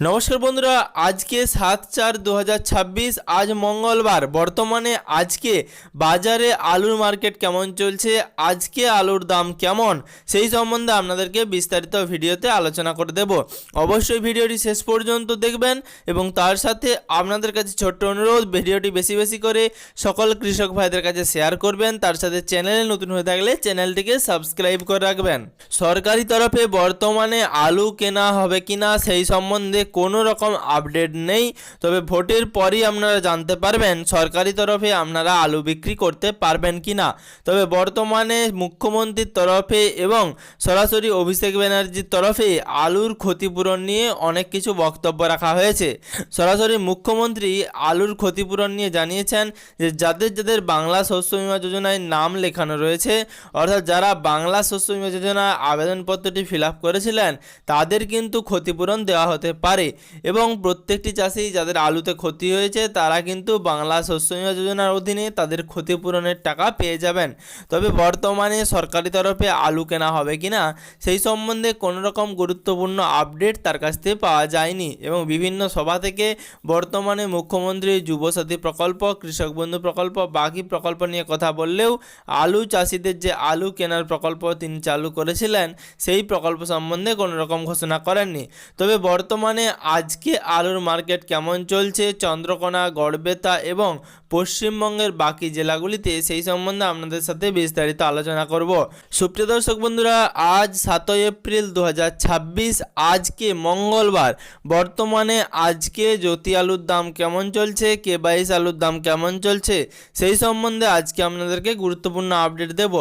নমস্কার বন্ধুরা, আজকে 7/4/2026 আজ মঙ্গলবার। বর্তমানে আজকে বাজারে আলুর মার্কেট কেমন চলছে, আজকে আলুর দাম কেমন, সেই সম্বন্ধে আপনাদেরকে বিস্তারিত ভিডিওতে আলোচনা করে দেব। অবশ্যই ভিডিওটি শেষ পর্যন্ত দেখবেন এবং তার সাথে আপনাদের কাছে ছোট্ট অনুরোধ, ভিডিওটি বেশি বেশি করে সকল কৃষক ভাইদের কাছে শেয়ার করবেন। তার সাথে চ্যানেলে নতুন হয়ে থাকলে চ্যানেলটিকে সাবস্ক্রাইব করে রাখবেন। সরকারি তরফে বর্তমানে আলু কেনা হবে কিনা সেই সম্বন্ধে কোনো রকম আপডেট নেই, তবে ভোটের পরই আপনারা জানতে পারবেন সরকারি তরফে আপনারা আলু বিক্রি করতে পারবেন কিনা। তবে বর্তমানে মুখ্যমন্ত্রীর তরফে এবং সরাসরি অভিষেক ব্যানার্জির তরফে আলুর ক্ষতিপূরণ নিয়ে অনেক কিছু বক্তব্য রাখা হয়েছে। সরাসরি মুখ্যমন্ত্রী আলুর ক্ষতিপূরণ নিয়ে জানিয়েছেন যে যাদের যাদের বাংলা শস্য বীমা যোজনায় নাম লেখানো রয়েছে, অর্থাৎ যারা বাংলা শস্য বীমা যোজনায় আবেদনপত্রটি ফিল আপ করেছিলেন তাদের কিন্তু ক্ষতিপূরণ দেওয়া হতে পারে এবং প্রত্যেকটি চাষি যাদের আলুতে ক্ষতি হয়েছে তারা কিন্তু বাংলা শস্য বীমা যোজনার অধীনে তাদের ক্ষতিপূরণের টাকা পেয়ে যাবেন। তবে বর্তমানে সরকারি তরফে আলু কেনা হবে কিনা সেই সম্বন্ধে কোনো রকম গুরুত্বপূর্ণ আপডেট তার কাছ থেকে পাওয়া যায়নি এবং বিভিন্ন সভা থেকে বর্তমানে মুখ্যমন্ত্রী যুবসাথী প্রকল্প, কৃষক বন্ধু প্রকল্প, বাকি প্রকল্প নিয়ে কথা বললেও আলু চাষিদের যে আলু কেনার প্রকল্প তিনি চালু করেছিলেন সেই প্রকল্প সম্বন্ধে কোনো রকম ঘোষণা করেননি। তবে বর্তমানে আজকে আলুর মার্কেট কেমন চলছে চন্দ্রকোনা, গড়বেতা এবং পশ্চিমবঙ্গের বাকি জেলাগুলিতে সেই সম্বন্ধে আপনাদের সাথে বিস্তারিত আলোচনা করব। সুপ্রিয় দর্শক বন্ধুরা, আজ 7 এপ্রিল 2026, আজকে মঙ্গলবার। বর্তমানে আজকে জ্যোতি আলুর দাম কেমন চলছে, K22 আলুর দাম কেমন চলছে সেই সম্বন্ধে আজকে আপনাদেরকে গুরুত্বপূর্ণ আপডেট দেব।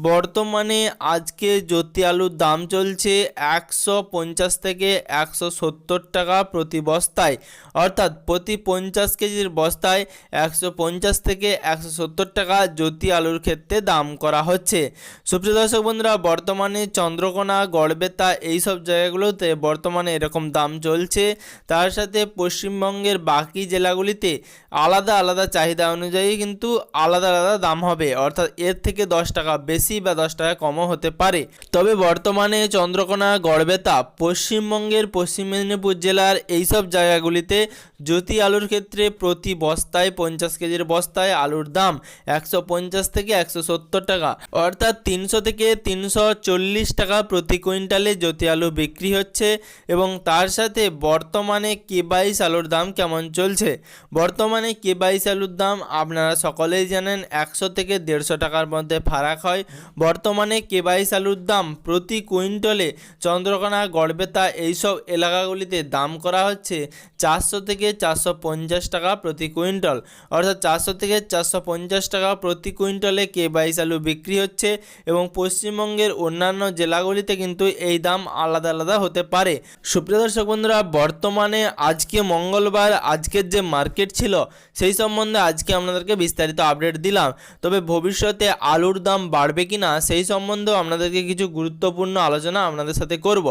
বর্তমানে আজকে জ্যোতি আলুর দাম চলছে 150 থেকে 170 টাকা প্রতি বস্তায়, অর্থাৎ প্রতি 50 কেজির বস্তায় 150 থেকে 170 টাকা জ্যোতি আলুর ক্ষেত্রে দাম করা হচ্ছে। সুপ্রিয় দর্শক বন্ধুরা, বর্তমানে চন্দ্রকোনা, গড়বেতা এইসব জায়গাগুলোতে বর্তমানে এরকম দাম চলছে। তার সাথে পশ্চিমবঙ্গের বাকি জেলাগুলিতে আলাদা আলাদা চাহিদা অনুযায়ী কিন্তু আলাদা আলাদা দাম হবে, অর্থাৎ এর থেকে 10 টাকা বেশি বা 10 টাকা কমও হতে পারে। তবে বর্তমানে চন্দ্রকোনা, গড়বেতা, পশ্চিমবঙ্গের পশ্চিম মেদিনীপুর জেলার এইসব জায়গাগুলিতে জ্যোতি আলুর ক্ষেত্রে প্রতি বস্তায় 50 কেজির বস্তায় আলুর দাম 150 থেকে 170 টাকা, অর্থাৎ 300 থেকে 340 টাকা প্রতি কুইন্টালে জ্যোতি আলু বিক্রি হচ্ছে। এবং তার সাথে বর্তমানে K22 আলুর দাম কেমন চলছে। বর্তমানে K22 আলুর দাম আপনারা সকলেই জানেন 100 থেকে 150 টাকার মধ্যে ফারাক হয়। বর্তমানে K22 আলুর দাম প্রতি কুইন্টালে চন্দ্রকোনা, গড়বেতা এইসব এলাকাগুলিতে দাম করা হচ্ছে 400 থেকে 450 টাকা প্রতি কুইন্টাল, অর্থাৎ 400 থেকে 450 টাকা প্রতি কুইন্টালে K22 আলু বিক্রি হচ্ছে। এবং পশ্চিমবঙ্গের অন্যান্য জেলাগুলিতে কিন্তু এই দাম আলাদা আলাদা হতে পারে। সুপ্রিয় দর্শক বন্ধুরা, বর্তমানে আজকে মঙ্গলবার, আজকের যে মার্কেট ছিল সেই সম্বন্ধে আজকে আপনাদেরকে বিস্তারিত আপডেট দিলাম। তবে ভবিষ্যতে আলুর দাম বাড়বে কিনা সেই সম্বন্ধেও আপনাদেরকে কিছু গুরুত্বপূর্ণ আলোচনা আপনাদের সাথে করব।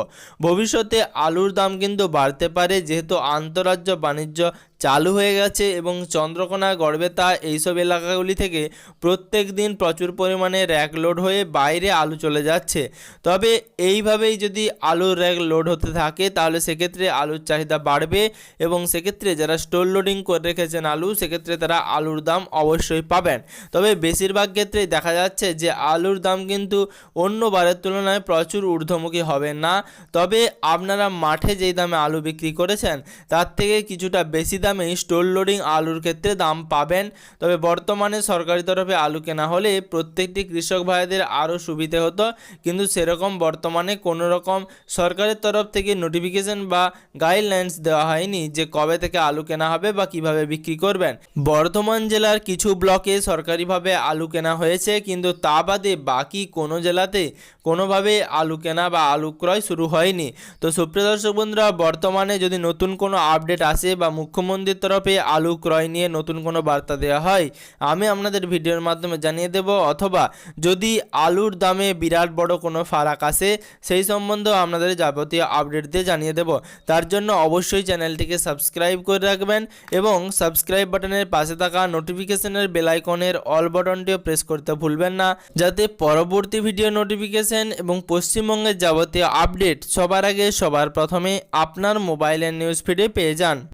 ভবিষ্যতে আলুর দাম কিন্তু বাড়তে পারে, যেহেতু আন্তঃরাজ্য বাণিজ্য চালু হয়ে গেছে এবং চন্দ্রকোনা, গড়বেতা এইসব এলাকাগুলি থেকে প্রত্যেক দিন প্রচুর পরিমাণে র্যাক লোড হয়ে বাইরে আলু চলে যাচ্ছে। তবে এইভাবেই যদি আলুর র্যাক লোড হতে থাকে তাহলে সেক্ষেত্রে আলুর চাহিদা বাড়বে এবং সেক্ষেত্রে যারা স্টোর লোডিং করে রেখেছেন আলু সেক্ষেত্রে তারা আলুর দাম অবশ্যই পাবেন। তবে বেশিরভাগ ক্ষেত্রেই দেখা যাচ্ছে যে আলুর দাম কিন্তু অন্য বারের তুলনায় প্রচুর ঊর্ধ্বমুখী হবে না। তবে আপনারা মাঠে যেই দামে আলু বিক্রি করেছেন তার থেকে কিছুটা বেশি দামে স্টোর লোডিং আলুর ক্ষেত্রে দাম পাবেন। তবে বর্তমানে সরকারি তরফে আলু কেনা হলে প্রত্যেকটি কৃষক ভাইদের আরও সুবিধে হতো, কিন্তু সেরকম বর্তমানে কোনো রকম সরকারের তরফ থেকে নোটিফিকেশন বা গাইডলাইন্স দেওয়া হয়নি যে কবে থেকে আলু কেনা হবে বা কিভাবে বিক্রি করবেন। বর্ধমান জেলার কিছু ব্লকে সরকারিভাবে আলু কেনা হয়েছে, কিন্তু তা বাদে বাকি কোনো জেলাতে কোনোভাবে আলু কেনা বা আলু ক্রয় শুরু হয়নি। তো সুপ্রিয় দর্শক বন্ধুরা, বর্তমানে যদি নতুন কোনো আপডেট আসে বা মুখ্যমন্ত্রী মন্ডির তরফে আলু ক্রয় নিয়ে নতুন কোনো বার্তা দেওয়া হয় আমি আপনাদের ভিডিওর মাধ্যমে জানিয়ে দেব, অথবা যদি আলুর দামে বিরাট বড় কোনো ফারাক আসে সেই সম্বন্ধেও আপনাদের যাবতীয় আপডেট দিয়ে জানিয়ে দেব। তার জন্য অবশ্যই চ্যানেলটিকে সাবস্ক্রাইব করে রাখবেন এবং সাবস্ক্রাইব বাটনের পাশে থাকা নোটিফিকেশনের বেল আইকনের অল বাটনটিও প্রেস করতে ভুলবেন না, যাতে পরবর্তী ভিডিও নোটিফিকেশন এবং পশ্চিমবঙ্গের যাবতীয় আপডেট সবার আগে সবার প্রথমে আপনার মোবাইলের নিউজ ফিডে পেয়ে যান।